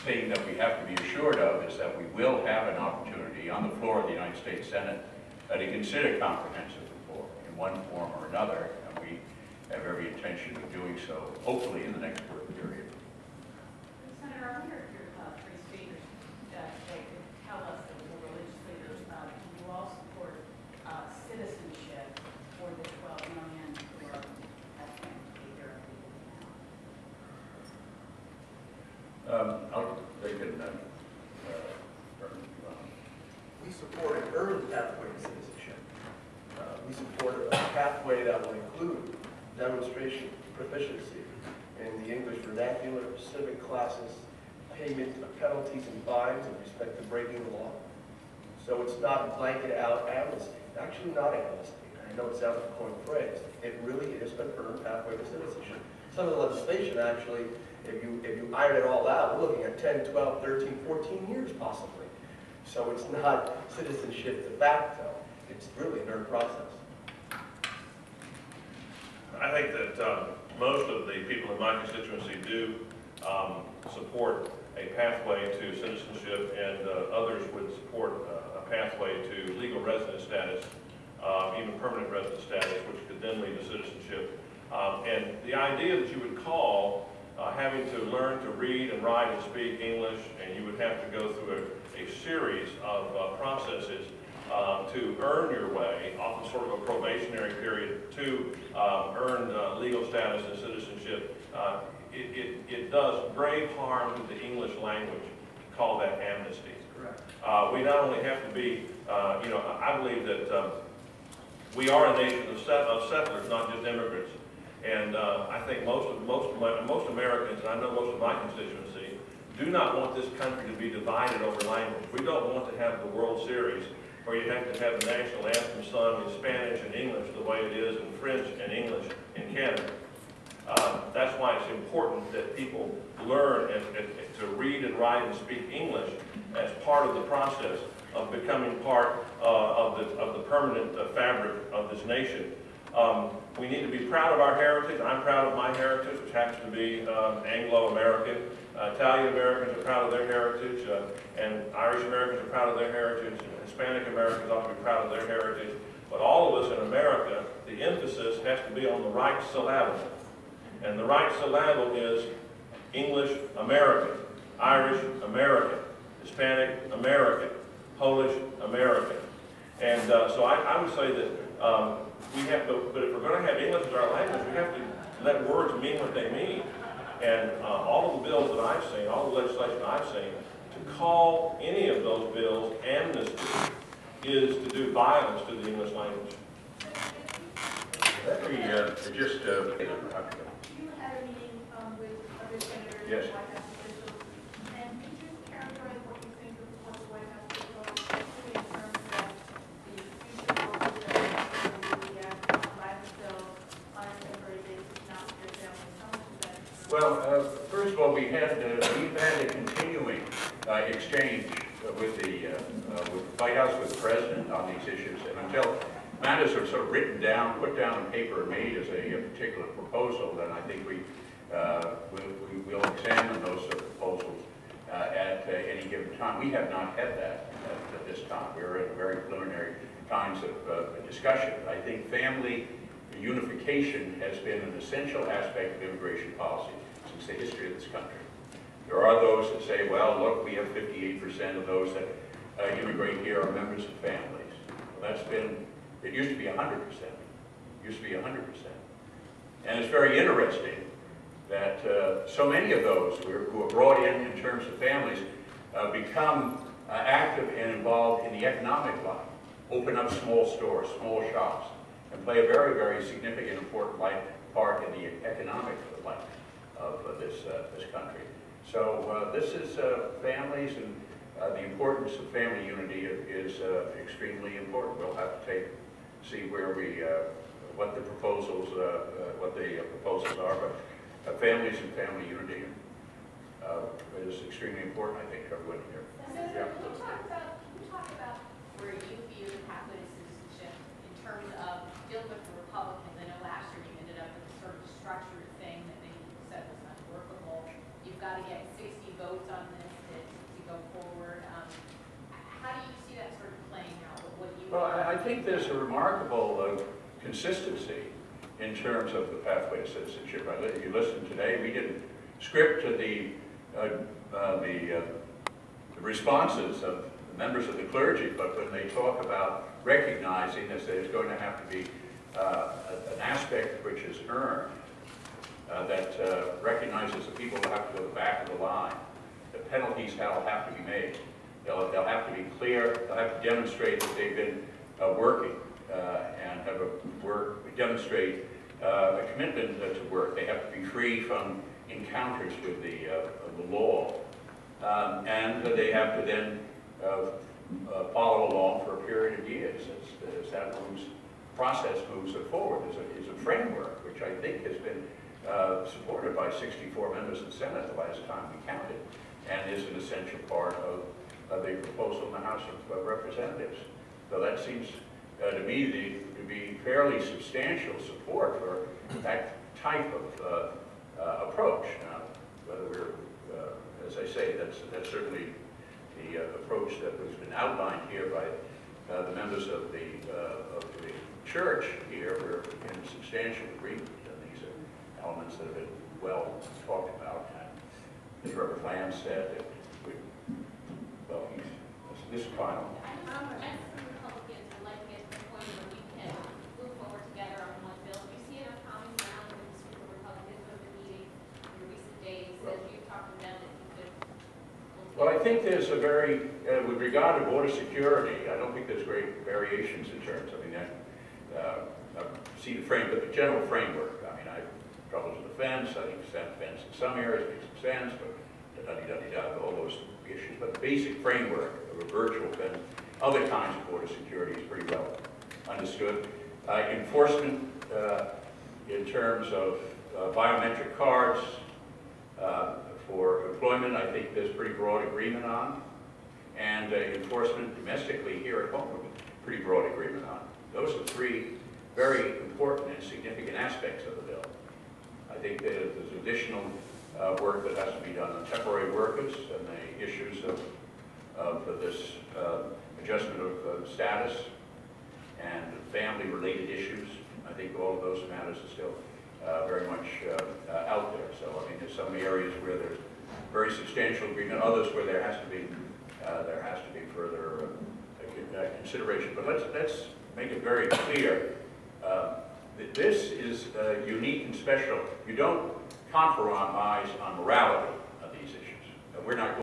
thing that we have to be assured of is that we will have an opportunity on the floor of the United States Senate to consider comprehensive reform in one form or another, and we have every intention of doing so, hopefully in the next work period. Senator, I wonder if your free speakers they could tell us, that the religious leaders, you all support citizenship for the 12 million who are Afghan behavior now. They can, we support an early pathway to citizenship. We support a pathway that will include demonstration proficiency in the English vernacular, civic classes, payment of penalties and fines in respect to breaking the law. So it's not a blanket out amnesty. Actually not amnesty. I know it sounds like a coined phrase. It really is an early pathway to citizenship. Some of the legislation actually, if you iron it all out, we're looking at 10, 12, 13, 14 years possibly. So it's not citizenship de facto. It's really an earned process. I think that most of the people in my constituency do support a pathway to citizenship, and others would support a pathway to legal resident status, even permanent resident status, which could then lead to citizenship. And the idea that you would call having to learn to read and write and speak English, and you would have to go through a series of processes to earn your way, often sort of a probationary period, to earn legal status and citizenship, it does grave harm to the English language to call that amnesty. Correct. We not only have to be, I believe that we are a nation of settlers, not just immigrants. And I think most Americans, and I know most of my constituency, do not want this country to be divided over language. We don't want to have the World Series where you have to have the national anthem sung in Spanish and English the way it is in French and English in Canada. That's why it's important that people learn to read and write and speak English as part of the process of becoming part of the permanent fabric of this nation. We need to be proud of our heritage. I'm proud of my heritage, which happens to be Anglo-American. Italian Americans are proud of their heritage, and Irish Americans are proud of their heritage, and Hispanic Americans ought to be proud of their heritage. But all of us in America, the emphasis has to be on the right syllable. And the right syllable is English American, Irish American, Hispanic American, Polish American. And so I would say that we have to, but if we're going to have English as our language, we have to let words mean what they mean. And all of the bills that I've seen, all the legislation I've seen, to call any of those bills amnesty is to do violence to the English language. let me just... You had a meeting with other senators Yes. and White House officials, and could you characterize what you think of what the White House officials, especially in terms of the future goals that the violence bill on a temporary basis, not for their families? How much is that? Well, first of all, we've had a continuing exchange with the White House, with the President on these issues, and until matters are sort of written down, put down on paper, and made as a particular proposal, then I think we will examine those proposals at any given time. We have not had that at this time. We're in very preliminary times of discussion. I think family unification has been an essential aspect of immigration policy since the history of this country. There are those that say, well, look, we have 58% of those that immigrate here are members of families. Well, that's been, it used to be 100%. It used to be 100%. And it's very interesting that so many of those who are brought in terms of families become active and involved in the economic life, open up small stores, small shops, and play a very, very significant, important part in the economic life of this country. So this is families, and the importance of family unity is extremely important. We'll have to see where we, what the proposals are, but families and family unity is extremely important, I think, everyone here. Yeah. Can you talk about where you view the pathway to citizenship in terms of dealing with the Republicans? I know last year you ended up with a sort of structured thing that many people said was unworkable. You've got to get 60 see votes on this to go forward. How do you see that sort of playing out? What do you? Well, I think there's a remarkable consistency in terms of the pathway to citizenship. If you listen today, we didn't script to the responses of the members of the clergy, but when they talk about recognizing that there's going to have to be an aspect which is earned, that recognizes that people will have to go to the back of the line, the penalties will have to be made. They'll have to be clear, they'll have to demonstrate that they've been working and have demonstrate a commitment to work. They have to be free from encounters with the law. And they have to then follow along for a period of years as that process moves it forward. Is a framework which I think has been supported by 64 members of the Senate the last time we counted, and is an essential part of the proposal in the House of Representatives. So that seems to me to be fairly substantial support for that type of approach. Now, whether we're, as I say, that's certainly the approach that has been outlined here by the members of the church here. We're in substantial agreement, and these are elements that have been well talked about. And as Reverend Lamb said, that well, this final. As Republicans, would like to get to the point where we can move forward together on one bill. Do you see enough common ground with this group of Republicans who have been meeting in recent days as you've talked to them that you could? Well, I think there's a very, with regard to border security, I don't think there's great variations in terms. I mean, I see the frame, but the general framework. I mean, I have troubles with the fence. I think the fence in some areas makes some sense, but all those issues. But the basic framework of a virtual fence, other kinds of border security is pretty well understood. Enforcement in terms of biometric cards for employment, I think there's pretty broad agreement on. And enforcement domestically here at home, pretty broad agreement on. Those are three very important and significant aspects of the bill. I think that there's additional work that has to be done on temporary workers and the issues of this adjustment of status and family-related issues. I think all of those matters are still very much out there. So I mean, there's some areas where there's very substantial agreement, others where there has to be further consideration. But let's make it very clear that this is unique and special. You don't compromise on morality of these issues. We're not